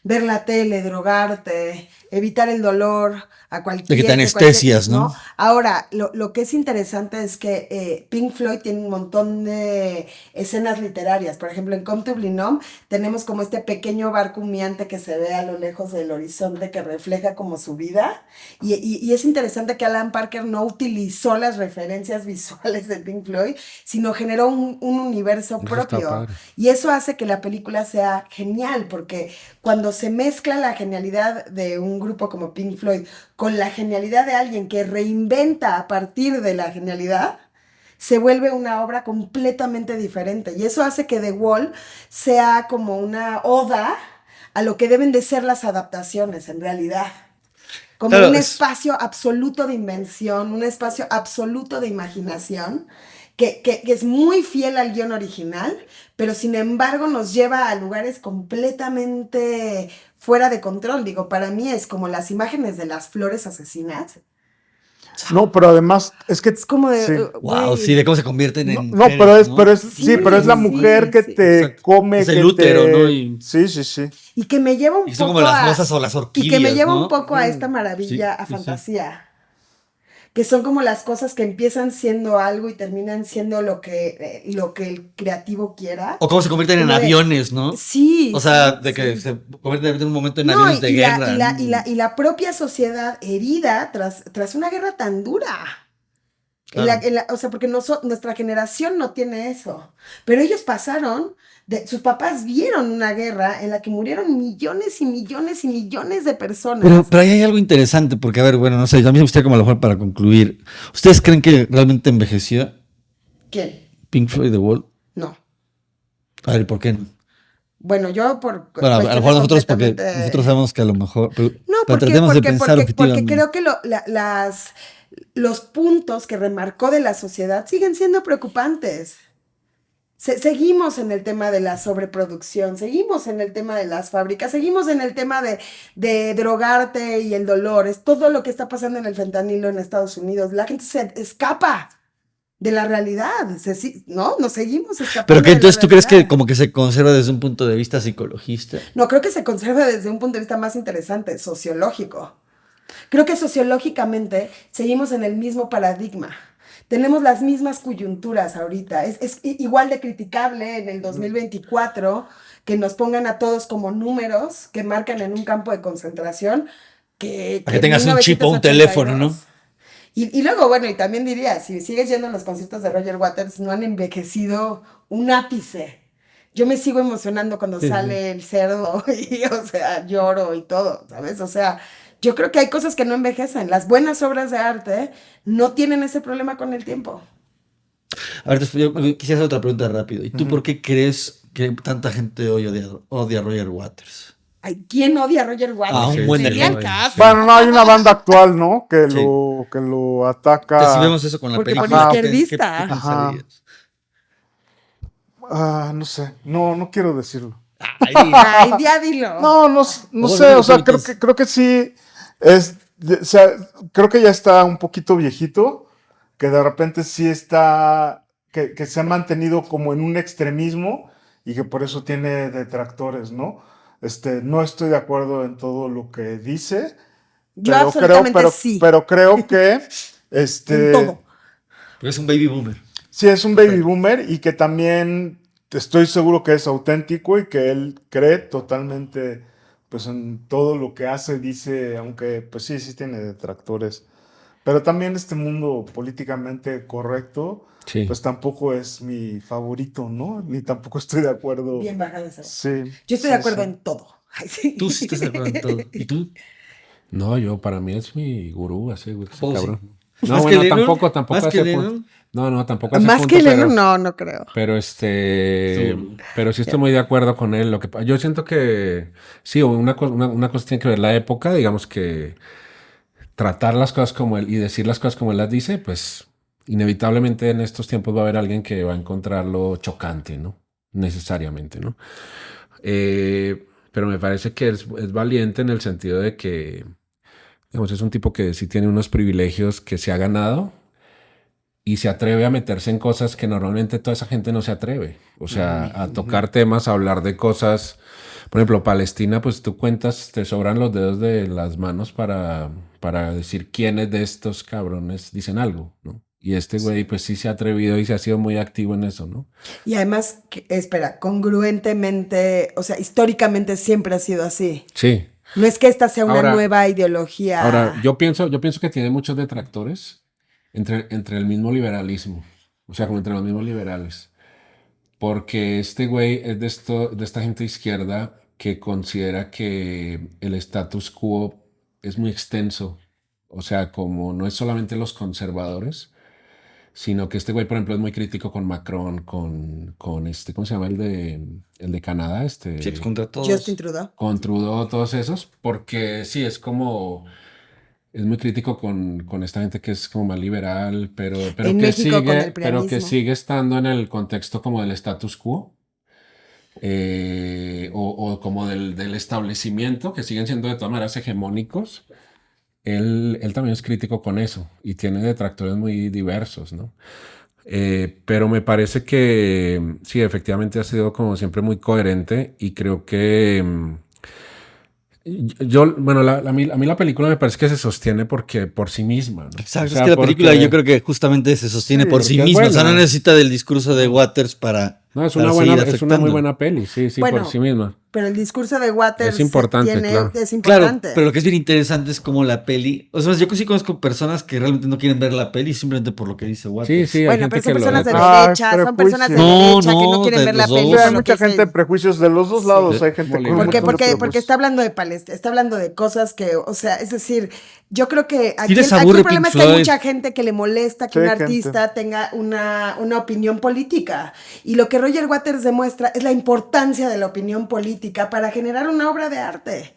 ver la tele, drogarte, evitar el dolor a cualquier... De que te anestesias, ¿no? Ahora, lo que es interesante es que Pink Floyd tiene un montón de escenas literarias. Por ejemplo, en Come to Blenheim tenemos como este pequeño barco humeante que se ve a lo lejos del horizonte que refleja como su vida. Y es interesante que Alan Parker no utilizó las referencias visuales de Pink Floyd, sino generó un universo Eso está propio. padre. Y eso hace que la película sea genial, porque cuando se mezcla la genialidad de un grupo como Pink Floyd con la genialidad de alguien que reinventa a partir de la genialidad, se vuelve una obra completamente diferente. Y eso hace que The Wall sea como una oda a lo que deben de ser las adaptaciones en realidad. Como Claro, un es- espacio absoluto de invención, un espacio absoluto de imaginación, que es muy fiel al guión original, pero sin embargo nos lleva a lugares completamente fuera de control. Digo, para mí es como las imágenes de las flores asesinas. No, pero además es que Es como de, sí. Wow, güey. sí, de cómo se convierten No, en no, mujeres, Sí, pero es la sí, mujer que sí. te Exacto. come, Es el que útero, te... ¿no? Y- Sí, sí, sí. Y que me lleva un Y son poco como las rosas o las y que me orquídeas, lleva ¿no? un poco a esta maravilla, Sí, a sí, sí. fantasía. que son como las cosas que empiezan siendo algo y terminan siendo lo que el creativo quiera. O cómo se convierten en Como de- aviones, ¿no? Sí. O sea, sí, de que sí. se convierten en un momento en No, aviones de guerra. y la propia sociedad herida tras una guerra tan dura. Claro. O sea, porque nuestra generación no tiene eso. Pero ellos pasaron, sus papás vieron una guerra en la que murieron millones y millones y millones de personas. Pero ahí hay algo interesante, porque, a ver, bueno, no sé, a mí me gustaría como a lo mejor para concluir. ¿Ustedes creen que realmente envejeció ¿Quién? Pink Floyd The Wall? No. A ver, ¿por qué no? Bueno, yo por Bueno, a lo cuestiones mejor nosotros, porque completamente- nosotros sabemos que a lo mejor. Pero No, tratemos de pensar porque objetivamente. creo que los puntos que remarcó de la sociedad siguen siendo preocupantes. Seguimos en el tema de la sobreproducción, seguimos en el tema de las fábricas, seguimos en el tema de drogarte y el dolor. Es todo lo que está pasando en el fentanilo en Estados Unidos. La gente se escapa de la realidad, ¿no? Nos seguimos escapando. Pero que de la entonces tú crees que realidad. como que se conserva desde un punto de vista psicologista. No, creo que se conserva desde un punto de vista más interesante, sociológico. Creo que sociológicamente seguimos en el mismo paradigma. Tenemos las mismas coyunturas ahorita. Es igual de criticable en el 2024 que nos pongan a todos como números que marcan en un campo de concentración que Para que tengas un chip o un 1982. teléfono, ¿no? Y luego, bueno, y también diría, si sigues yendo a los conciertos de Roger Waters, no han envejecido un ápice. Yo me sigo emocionando cuando sale el cerdo y, o sea, lloro y todo, ¿sabes? O sea, yo creo que hay cosas que no envejecen. Las buenas obras de arte no tienen ese problema con el tiempo. A ver, yo quisiera hacer otra pregunta rápido. ¿Y tú por qué crees que tanta gente hoy odia a Roger Waters? Ay, ¿quién odia a Roger Waters? Ah, un buen de Sería el gente. caso. Bueno, no, hay una banda actual, ¿no? Que Sí. lo ataca. Que si vemos eso con la Porque por película, izquierdista. ¿qué pensarías? No sé, no quiero decirlo. Ay, ya dilo. No Bueno, sé, o sea, entonces- creo que sí o sea, creo que ya está un poquito viejito, que de repente sí está, que se ha mantenido como en un extremismo y que por eso tiene detractores, ¿no? No estoy de acuerdo en todo lo que dice, Yo pero absolutamente sí. pero creo que En todo. Porque es un baby boomer. sí es un baby boomer y que también estoy seguro que es auténtico y que él cree totalmente pues en todo lo que hace, dice, aunque pues sí tiene detractores. Pero también este mundo políticamente correcto, Sí. pues tampoco es mi favorito, ¿no? Ni tampoco estoy de acuerdo. Bien bajado esa. Sí. Yo estoy de acuerdo sí. en todo. Ay, sí. Tú sí estás de acuerdo en todo. ¿Y tú? No, para mí es mi gurú, ese güey, ese Oh, sí. cabrón. ¿Más No, que bueno, Lennon? tampoco ¿Más a que ese Lennon? punto. No, tampoco a ese Más punto, que Lennon, no creo. pero Sí. pero sí estoy muy de acuerdo con él. Yo siento que sí, una cosa tiene que ver la época, digamos que tratar las cosas como él y decir las cosas como él las dice, pues inevitablemente en estos tiempos va a haber alguien que va a encontrarlo chocante, ¿no? Necesariamente, ¿no? Pero me parece que es valiente en el sentido de que, digamos, es un tipo que sí tiene unos privilegios que se ha ganado y se atreve a meterse en cosas que normalmente toda esa gente no se atreve. O sea, a tocar temas, a hablar de cosas. Por ejemplo, Palestina, pues tú cuentas, te sobran los dedos de las manos para decir quiénes de estos cabrones dicen algo, ¿no? Y este güey, pues sí se ha atrevido y se ha sido muy activo en eso, ¿no? Y además, espera, congruentemente, o sea, históricamente siempre ha sido así. Sí. No es que esta sea una Ahora- nueva ideología. Ahora, yo pienso que tiene muchos detractores entre el mismo liberalismo, o sea, como entre los mismos liberales. Porque este güey es de esta gente izquierda que considera que el status quo es muy extenso. O sea, como no es solamente los conservadores, sino que este güey, por ejemplo, es muy crítico con Macron, con ¿cómo se llama? El de Canadá, Sí, pues contra todos. Justin Trudeau. con Trudeau, todos esos, porque sí, es muy crítico con esta gente que es como más liberal, pero En que México con el pero que prianismo. sigue estando en el contexto como del status quo, o como del establecimiento, que siguen siendo de todas maneras hegemónicos. Él también es crítico con eso y tiene detractores muy diversos, ¿no? Pero me parece que sí, efectivamente ha sido como siempre muy coherente y creo que Bueno, a mí la película me parece que se sostiene porque por sí misma, ¿no? Exacto, O sea, es que la película porque- yo creo que justamente se sostiene Sí, por sí porque es misma, o sea, no buena. necesita del discurso de Waters para No, es para una seguir es una muy afectando. buena peli, sí, por Bueno, sí misma. pero el discurso de Es Waters importante, claro. es Claro, importante. pero lo que es bien interesante es como la peli, o sea, yo sí conozco personas que realmente no quieren ver la peli simplemente por lo que dice Sí, Waters. sí, hay Bueno, gente pero son que lo personas de detesta. Ah, derecha, son personas de prejuicio. No, derecha que no no, quieren de ver la los peli. dos. Sí, por hay lo mucha que gente dicen. prejuicios de los dos lados. Hay gente Molina. con un ¿Por qué? montón de Porque prejuicios. está hablando de está hablando de cosas que, o sea, es decir, yo creo que aquí, les aquí aburre el problema Pink es que hay Floyd. mucha gente que le molesta que Sí, un gente. artista tenga una opinión política. Y lo que Roger Waters demuestra es la importancia de la opinión política para generar una obra de arte.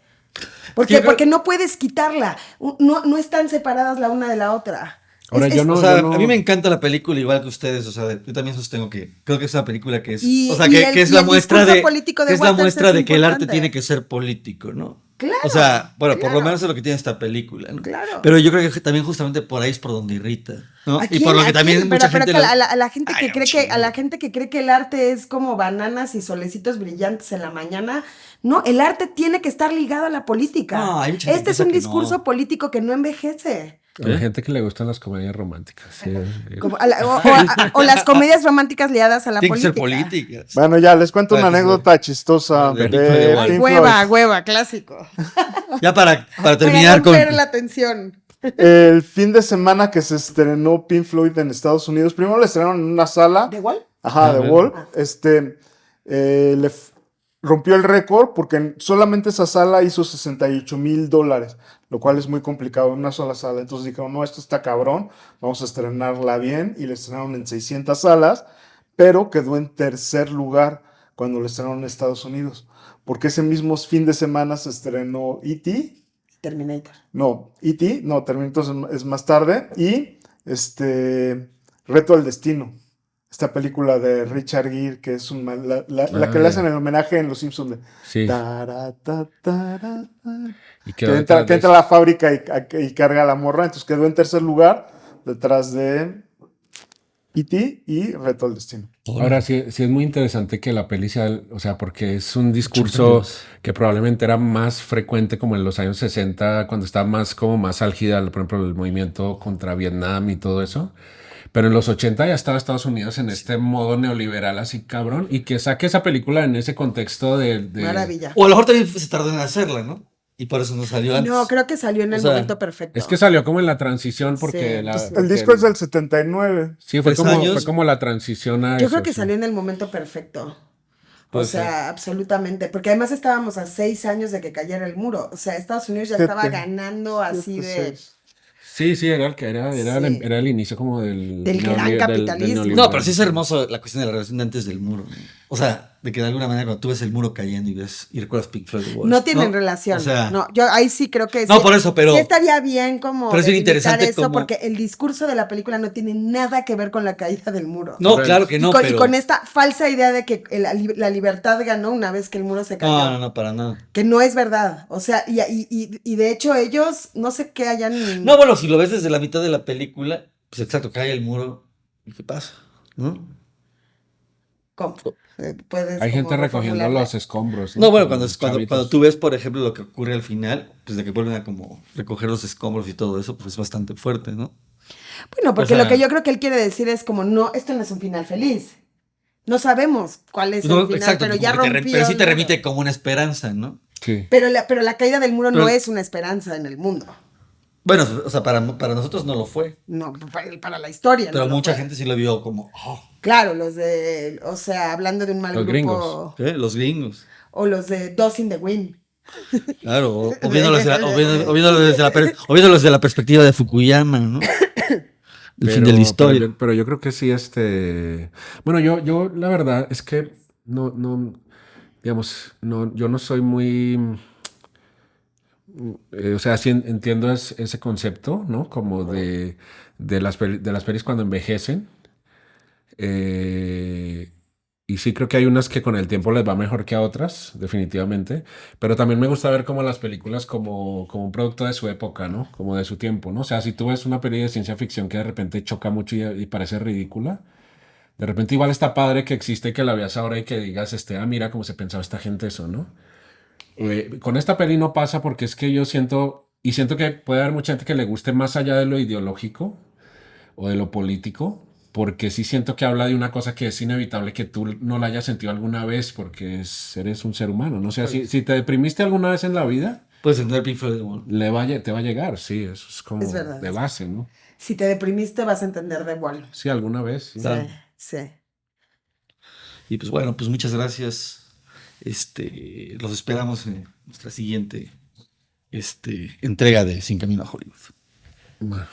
¿Por Sí, yo qué? creo- Porque no puedes quitarla. No están separadas la una de la otra. Ahora, yo no- O sea, a mí me encanta la película igual que ustedes, o sea, yo también sostengo que creo que es una película que es, Y- o sea, y que es y la el muestra discurso de, político de que es la Waters muestra es de que el arte importante. tiene que ser político, ¿no? Claro, O sea, bueno, por lo claro. menos es lo que tiene esta película, ¿no? Claro. Pero yo creo que también justamente por ahí es por donde irrita, ¿no? ¿A Y quién? por lo que ¿A también quién? mucha Pero gente que lo- a la gente que Ay, cree un que chingo. a la gente que cree que el arte es como bananas y solecitos brillantes en la mañana, no, el arte tiene que estar ligado a la política. No, hay mucha gente Este es que un piensa que discurso no. político que no envejece. A la gente que le gustan las comedias románticas. Sí. O las comedias románticas liadas a la Tiene que ser política. políticas. Bueno, ya les cuento una Claro que sí. anécdota chistosa De de Pink Floyd igual. Pink Hueva, Floyd. hueva, clásico. Ya para Para terminar con romper la tensión. El fin de semana que se estrenó Pink Floyd en Estados Unidos, primero le estrenaron en una sala. ¿De igual? Ajá, de ver. Wall. Rompió el récord porque solamente esa sala hizo $68,000, lo cual es muy complicado en una sola sala. Entonces dijeron, no, esto está cabrón, vamos a estrenarla bien. Y le estrenaron en 600 salas, pero quedó en tercer lugar cuando le estrenaron en Estados Unidos. Porque ese mismo fin de semana se estrenó E.T. Terminator. No, E.T. No, Terminator es más tarde. Y Reto al Destino. Esta película de Richard Gere, que es la que le hacen el homenaje en Los Simpsons. Sí. Tara, ta, tara, ta. Y Que quedó entra, detrás que de entra a la fábrica y carga a la morra. Entonces quedó en tercer lugar detrás de E.T. y Reto al Destino. Ahora sí es muy interesante que la peli sea, o sea, porque es un discurso que probablemente era más frecuente como en los años 60, cuando estaba más álgida, por ejemplo, el movimiento contra Vietnam y todo eso. Pero en los 80 ya estaba Estados Unidos en este modo neoliberal así cabrón, y que saque esa película en ese contexto de Maravilla. O a lo mejor también se tardó en hacerla, ¿no? Y por eso no salió antes. No, creo que salió en el O sea, momento perfecto. Es que salió como en la transición porque Sí, pues, El disco es del 79. Sí, fue 3 como, años. fue como la transición a Yo eso, creo que sí. salió en el momento perfecto. Puede O sea, absolutamente. Porque además estábamos a 6 años de que cayera el muro. O sea, Estados Unidos ya estaba 7. ganando así de... Sí, era el que era Sí. era el inicio como del gran capitalismo. No, pero sí es hermoso la cuestión de la relación de antes del muro, ¿no? O sea, de que de alguna manera cuando tú ves el muro cayendo y recuerdas Pink Floyd The Wall, No tienen relación. O sea, no, yo ahí sí creo que No, sí, por eso, pero- sí estaría bien como pero es bien delimitar interesante eso como- porque el discurso de la película no tiene nada que ver con la caída del muro. no, claro que no, y, con, pero... y con esta falsa idea de que la libertad ganó una vez que el muro se cayó. No, para nada. Que no es verdad. O sea, y de hecho ellos no sé qué hayan... No, bueno, si lo ves desde la mitad de la película, pues exacto, cae el muro y ¿qué pasa? ¿No? ¿Cómo? Puedes Hay como gente recogiendo reformularla. los escombros. No, bueno, Como cuando chavitos. tú ves, por ejemplo, lo que ocurre al final, pues de que vuelven a como recoger los escombros y todo eso, pues es bastante fuerte, ¿no? Bueno, porque O sea- lo que yo creo que él quiere decir es como, no, esto no es un final feliz. No sabemos cuál es No, el final, exacto, pero como ya que te rompió. pero sí te el remite muro. como una esperanza, ¿no? Sí. Pero la caída del muro no Pero- es una esperanza en el mundo. Bueno, o sea, para nosotros no lo fue, No, para la historia. pero no lo mucha fue. gente sí lo vio como, Claro, los de, o sea, hablando de un mal Los grupo. gringos. Los gringos. O los de Dos in the Wind. Claro, o viéndolo desde la perspectiva de Fukuyama, ¿no? El fin de la historia. Pero yo creo que sí, bueno, yo la verdad es que digamos, yo no soy muy, o sea, sí entiendo ese concepto, ¿no? Como de las pelis cuando envejecen. Y sí creo que hay unas que con el tiempo les va mejor que a otras, definitivamente. Pero también me gusta ver como las películas como un producto de su época, ¿no? Como de su tiempo, ¿no? O sea, si tú ves una peli de ciencia ficción que de repente choca mucho y parece ridícula, de repente igual está padre que existe que la veas ahora y que digas, mira cómo se pensaba esta gente eso, ¿no? Con esta peli no pasa porque es que yo siento, y siento que puede haber mucha gente que le guste más allá de lo ideológico o de lo político, porque sí siento que habla de una cosa que es inevitable que tú no la hayas sentido alguna vez porque eres un ser humano, ¿no? O sea, si te deprimiste alguna vez en la vida, Puedes entender Pink Floyd The Wall. te va a llegar, sí, eso es como Es verdad. de base, ¿no? Si te deprimiste vas a entender The Wall. Sí, alguna vez, sí. Sí, Claro. sí. Y pues bueno, pues muchas gracias. Los esperamos en nuestra siguiente entrega de Sin Camino a Hollywood. Bueno.